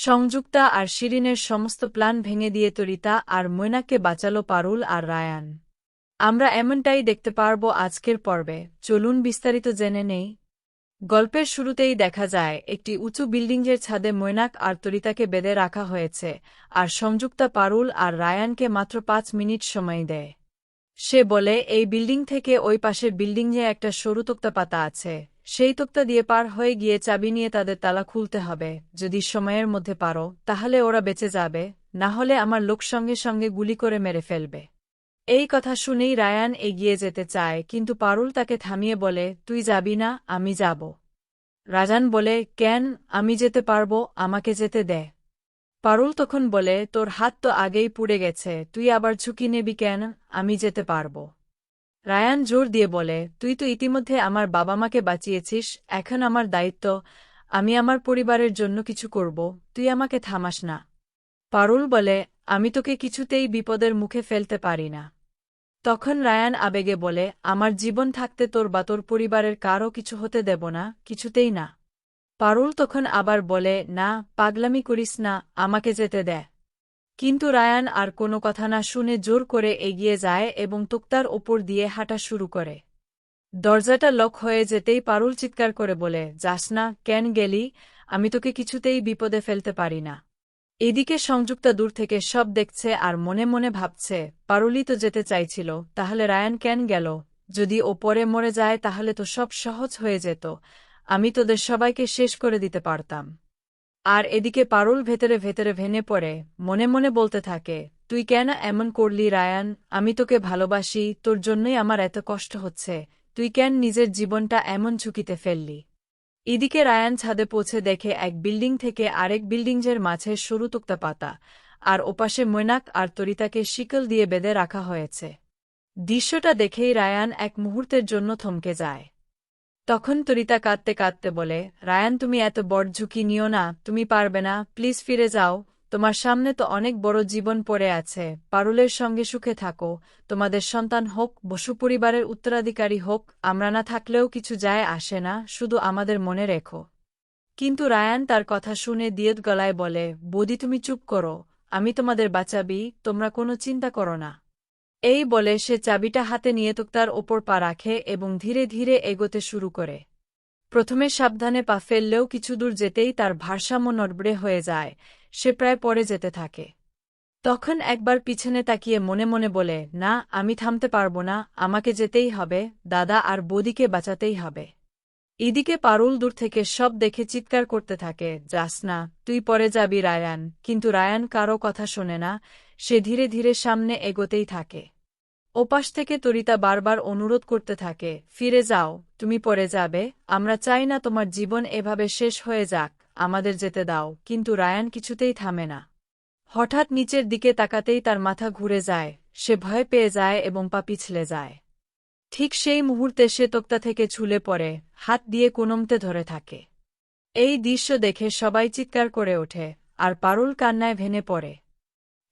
সংযুক্তা আর শিরিনের সমস্ত প্ল্যান ভেঙে দিয়ে তরিতা আর মৈনাককে বাঁচালো পারুল আর রায়ান। আমরা এমনটাই দেখতে পারব আজকের পর্বে। চলুন বিস্তারিত জেনে নেই। গল্পের শুরুতেই দেখা যায় একটি উঁচু বিল্ডিংয়ের ছাদে মৈনাক আর তরিতাকে বেঁধে রাখা হয়েছে, আর সংযুক্তা পারুল আর রায়ানকে মাত্র ৫ মিনিট সময় দেয়। সে বলে এই বিল্ডিং থেকে ওই পাশের বিল্ডিংয়ে একটা সরু তক্তা পাতা আছে, সেই তক্তা দিয়ে পার হয়ে গিয়ে চাবি নিয়ে তাদের তালা খুলতে হবে। যদি সময়ের মধ্যে পারো তাহলে ওরা বেঁচে যাবে, না হলে আমার লোক সঙ্গে সঙ্গে গুলি করে মেরে ফেলবে। এই কথা শুনেই রায়ান এগিয়ে যেতে চায়, কিন্তু পারুল তাকে থামিয়ে বলে, তুই যাবি না, আমি যাব। রাজান বলে, কেন? আমি যেতে পারবো, আমাকে যেতে দে। পারুল তখন বলে, তোর হাত তো আগেই পুড়ে গেছে, তুই আবার ঝুঁকি নেবি কেন? আমি যেতে পারবো। রায়ান জোর দিয়ে বলে, তুই তো ইতিমধ্যে আমার বাবা মাকে বাঁচিয়েছিস, এখন আমার দায়িত্ব, আমি আমার পরিবারের জন্য কিছু করব, তুই আমাকে থামাস না। পারুল বলে, আমি তোকে কিছুতেই বিপদের মুখে ফেলতে পারি না। তখন রায়ান আবেগে বলে, আমার জীবন থাকতে তোর বা তোর পরিবারের কারও কিছু হতে দেব না, কিছুতেই না। পারুল তখন আবার বলে, না, পাগলামি করিস না, আমাকে যেতে দে। কিন্তু রায়ান আর কোনো কথা না শুনে জোর করে এগিয়ে যায় এবং তক্তার ওপর দিয়ে হাঁটা শুরু করে। দরজাটা লক হয়ে যেতেই পারুল চিৎকার করে বলে, যাস না, কেন গেলি? আমি তোকে কিছুতেই বিপদে ফেলতে পারি না। এদিকে সংযুক্তা দূর থেকে সব দেখছে আর মনে মনে ভাবছে, পারুলই তো যেতে চাইছিল, তাহলে রায়ান কেন গেল? যদি ও পরে মরে যায় তাহলে তো সব সহজ হয়ে যেত, আমি তোদের সবাইকে শেষ করে দিতে পারতাম। আর এদিকে পারুল ভেতরে ভেতরে ভেঙে পড়ে, মনে মনে বলতে থাকে, তুই কেন এমন করলি রায়ান? আমি তোকে ভালোবাসি, তোর জন্যই আমার এত কষ্ট হচ্ছে, তুই কেন নিজের জীবনটা এমন ঝুঁকিতে ফেললি? এদিকে রায়ান ছাদে পৌঁছে দেখে এক বিল্ডিং থেকে আরেক বিল্ডিংয়ের মাঝে সরু তক্তা পাতা, আর ওপাশে মৈনাক আর তরিতাকে শিকল দিয়ে বেঁধে রাখা হয়েছে। দৃশ্যটা দেখেই রায়ান এক মুহূর্তের জন্য থমকে যায়। তখন তরিতা কাঁদতে কাঁদতে বলে, রায়ান, তুমি এত বড় ঝুঁকি নিও না, তুমি পারবে না, প্লিজ ফিরে যাও, তোমার সামনে তো অনেক বড় জীবন পড়ে আছে, পারুলের সঙ্গে সুখে থাকো, তোমাদের সন্তান হোক, বসু পরিবারের উত্তরাধিকারী হোক, আমরা না থাকলেও কিছু যায় আসে না, শুধু আমাদের মনে রেখো। কিন্তু রায়ান তার কথা শুনে দিয়েত গলায় বলে, বৌদি তুমি চুপ করো, আমি তোমাদের বাঁচাবি, তোমরা কোনো চিন্তা করো না। এই বলে সে চাবিটা হাতে নিয়ে তক্তার ওপর পা রাখে এবং ধীরে ধীরে এগোতে শুরু করে। প্রথমে সাবধানে পা ফেললেও কিছু দূর যেতেই তার ভারসাম্য নড়বড়ে হয়ে যায়, সে প্রায় পড়ে যেতে থাকে। তখন একবার পিছনে তাকিয়ে মনে মনে বলে, না, আমি থামতে পারবো না, আমাকে যেতেই হবে, দাদা আর বৌদিকে বাঁচাতেই হবে। এদিকে পারুল দূর থেকে সব দেখে চিৎকার করতে থাকে, যাস না, তুই পরে যাবি রায়ান। কিন্তু রায়ান কারও কথা শোনে না, সে ধীরে ধীরে সামনে এগোতেই থাকে। ওপাশ থেকে তরিতা বারবার অনুরোধ করতে থাকে, ফিরে যাও, তুমি পরে যাবে, আমরা চাই না তোমার জীবন এভাবে শেষ হয়ে যাক, আমাদের যেতে দাও। কিন্তু রায়ান কিছুতেই থামে না। হঠাৎ নিচের দিকে তাকাতেই তার মাথা ঘুরে যায়, সে ভয় পেয়ে যায় এবং পা পিছলে যায়। ঠিক সেই মুহূর্তে সে তক্তা থেকে ঝুলে পড়ে, হাত দিয়ে কোনমতে ধরে থাকে। এই দৃশ্য দেখে সবাই চিৎকার করে ওঠে, আর পারুল কান্নায় ভেঙে পড়ে।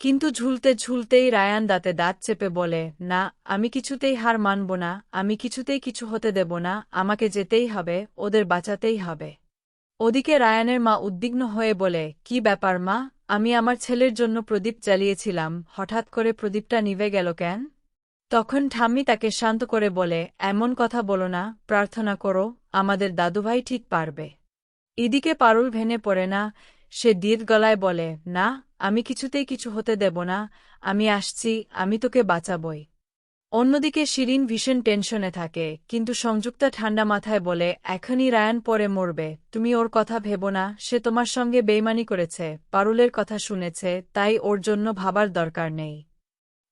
কিন্তু ঝুলতে ঝুলতেই রায়ান দাঁতে দাঁত চেপে বলে, না, আমি কিছুতেই হার মানব না, আমি কিছুতেই কিছু হতে দেব না, আমাকে যেতেই হবে, ওদের বাঁচাতেই হবে। ওদিকে রায়ানের মা উদ্বিগ্ন হয়ে বলে, কি ব্যাপার মা? আমি আমার ছেলের জন্য প্রদীপ জ্বালিয়েছিলাম, হঠাৎ করে প্রদীপটা নিভে গেল কেন? তখন ঠাম্মি তাকে শান্ত করে বলে, এমন কথা বলো না, প্রার্থনা করো, আমাদের দাদুভাই ঠিক পারবে। এদিকে পারুল ভেঙে পড়ে না, সে দীর্ঘ গলায় বলে, না, আমি কিছুতেই কিছু হতে দেব না, আমি আসছি, আমি তোকে বাঁচাবই। অন্যদিকে শিরিন ভীষণ টেনশনে থাকে, কিন্তু সংযুক্তা ঠান্ডা মাথায় বলে, এখনই রায়ান পরে মরবে, তুমি ওর কথা ভেবো না, সে তোমার সঙ্গে বেইমানি করেছে, পারুলের কথা শুনেছে, তাই ওর জন্য ভাবার দরকার নেই।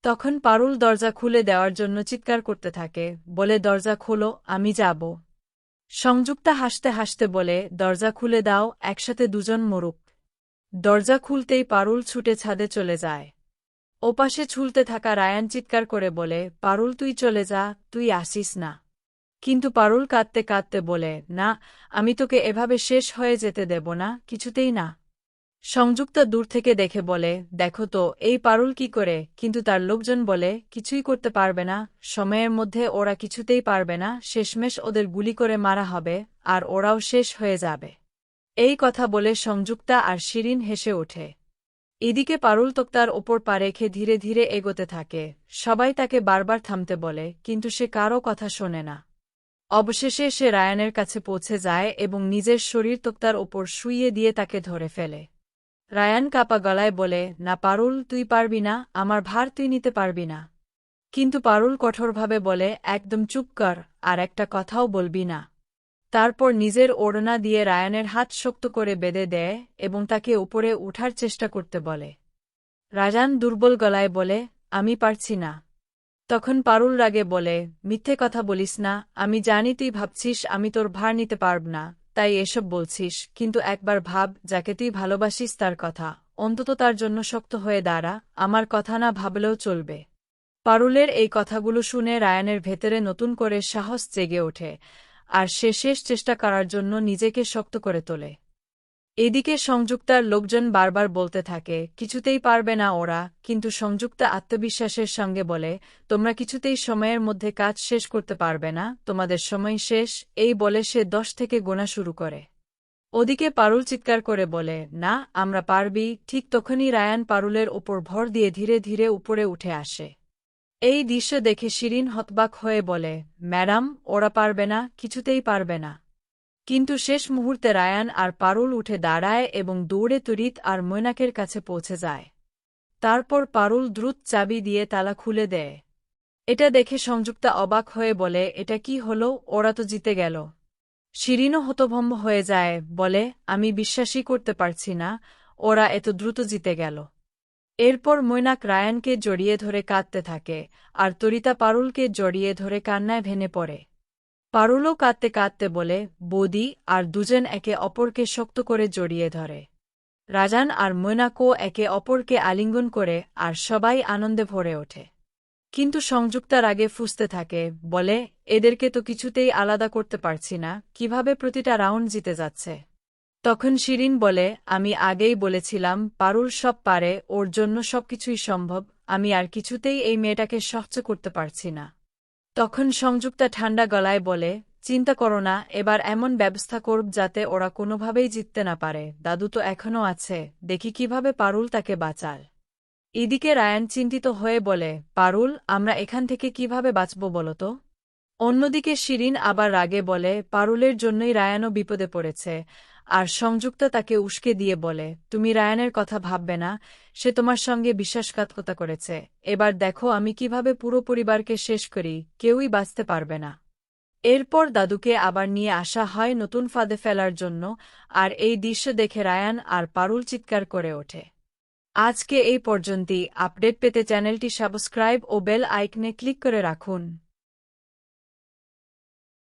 তখন পারুল দরজা খুলে দেওয়ার জন্য চিৎকার করতে থাকে, বলে, দরজা খোলো, আমি যাব। সংযুক্তা হাসতে হাসতে বলে, দরজা খুলে দাও, একসাথে দুজন মরুক। দরজা খুলতেই পারুল ছুটে ছাদে চলে যায়। ওপাশে ঝুলতে থাকা রায়ান চিৎকার করে বলে, পারুল তুই চলে যা, তুই আসিস না। কিন্তু পারুল কাঁদতে কাঁদতে বলে, না, আমি তোকে এভাবে শেষ হয়ে যেতে দেব না, কিছুতেই না। সংযুক্তা দূর থেকে দেখে বলে, দেখো তো এই পারুল কি করে, কিন্তু তার লোকজন বলে, কিছুই করতে পারবে না, সময়ের মধ্যে ওরা কিছুতেই পারবে না, শেষমেশ ওদের গুলি করে মারা হবে, আর ওরাও শেষ হয়ে যাবে। এই কথা বলে সংযুক্তা আর শিরিন হেসে ওঠে। এদিকে পারুল তক্তার ওপর পা রেখে ধীরে ধীরে এগোতে থাকে। সবাই তাকে বারবার থামতে বলে, কিন্তু সে কারও কথা শোনে না। অবশেষে সে রায়ানের কাছে পৌঁছে যায় এবং নিজের শরীর তক্তার ওপর শুইয়ে দিয়ে তাকে ধরে ফেলে। রায়ান কাপা গলায় বলে, না পারুল, তুই পারবি না, আমার ভার তুই নিতে পারবি না। কিন্তু পারুল কঠোরভাবে বলে, একদম চুপ কর, আর একটা কথাও বলবি না। তারপর নিজের ওড়না দিয়ে রায়ানের হাত শক্ত করে বেঁধে দেয় এবং তাকে উপরে উঠার চেষ্টা করতে বলে। রায়ান দুর্বল গলায় বলে, আমি পারছি না। তখন পারুল রাগে বলে, মিথ্যে কথা বলিস না, আমি জানি তুই ভাবছিস আমি তোর ভার নিতে পারব না, তাই এসব বলছিস, কিন্তু একবার ভাব, যাকে তুই ভালোবাসিস তার কথা, অন্তত তার জন্য শক্ত হয়ে দাঁড়া, আমার কথা না ভাবলেও চলবে। পারুলের এই কথাগুলো শুনে রায়ানের ভেতরে নতুন করে সাহস জেগে ওঠে, আর সে শেষ চেষ্টা করার জন্য নিজেকে শক্ত করে তোলে। এদিকে সংযুক্তার লোকজন বারবার বলতে থাকে, কিছুতেই পারবে না ওরা, কিন্তু সংযুক্তা আত্মবিশ্বাসের সঙ্গে বলে, তোমরা কিছুতেই সময়ের মধ্যে কাজ শেষ করতে পারবে না, তোমাদের সময় শেষ, এই বলে সে 10 থেকে গোনা শুরু করে। ওদিকে পারুল চিৎকার করে বলে, না, আমরা পারবি। ঠিক তখনই রায়ান পারুলের ওপর ভর দিয়ে ধীরে ধীরে উপরে উঠে আসে। এই দৃশ্য দেখে শিরিন হতবাক হয়ে বলে, ম্যাডাম, ওরা পারবে না, কিছুতেই পারবে না। কিন্তু শেষ মুহূর্তে রায়ান আর পারুল উঠে দাঁড়ায় এবং দৌড়ে তরিত আর মৈনাকের কাছে পৌঁছে যায়। তারপর পারুল দ্রুত চাবি দিয়ে তালা খুলে দেয়। এটা দেখে সংযুক্তা অবাক হয়ে বলে, এটা কি হলো, ওরা তো জিতে গেল। শিরিনও হতভম্ব হয়ে যায়, বলে, আমি বিশ্বাসই করতে পারছি না, ওরা এত দ্রুত জিতে গেল। এরপর মৈনাক রায়ানকে জড়িয়ে ধরে কাঁদতে থাকে, আর তরিতা পারুলকে জড়িয়ে ধরে কান্নায় ভেঙে পড়ে। পারুলও কাঁদতে কাঁদতে বলে, বৌদি, আর দুজন একে অপরকে শক্ত করে জড়িয়ে ধরে। রাজান আর মৈনাকও একে অপরকে আলিঙ্গন করে, আর সবাই আনন্দে ভরে ওঠে। কিন্তু সংযুক্তার আগে ফুঁসতে থাকে, বলে, এদেরকে তো কিছুতেই আলাদা করতে পারছি না, কিভাবে প্রতিটা রাউন্ড জিতে যাচ্ছে। তখন শিরিন বলে, আমি আগেই বলেছিলাম, পারুল সব পারে, ওর জন্য সবকিছুই সম্ভব, আমি আর কিছুতেই এই মেয়েটাকে সহ্য করতে পারছি না। তখন সংযুক্তা ঠান্ডা গলায় বলে, চিন্তা করো না, এবার এমন ব্যবস্থা করব যাতে ওরা কোনোভাবেই জিততে না পারে, দাদু তো এখনও আছে, দেখি কিভাবে পারুল তাকে বাঁচাল। এদিকে রায়ান চিন্তিত হয়ে বলে, পারুল, আমরা এখান থেকে কিভাবে বাঁচব বলো তো? অন্যদিকে শিরিন আবার রাগে বলে, পারুলের জন্যই রায়ানও বিপদে পড়েছে। আর সংযুক্তা তাকে উস্কে দিয়ে বলে, তুমি রায়ানের কথা ভাববে না, সে তোমার সঙ্গে বিশ্বাসঘাতকতা করেছে, এবার দেখো আমি কিভাবে পুরো পরিবারকে শেষ করি, কেউই বাঁচতে পারবে না। এরপর দাদুকে আবার নিয়ে আসা হয় নতুন ফাঁদে ফেলার জন্য, আর এই দৃশ্য দেখে রায়ান আর পারুল চিৎকার করে ওঠে। আজকে এই পর্যন্তই। আপডেট পেতে চ্যানেলটি সাবস্ক্রাইব ও বেল আইকনে ক্লিক করে রাখুন।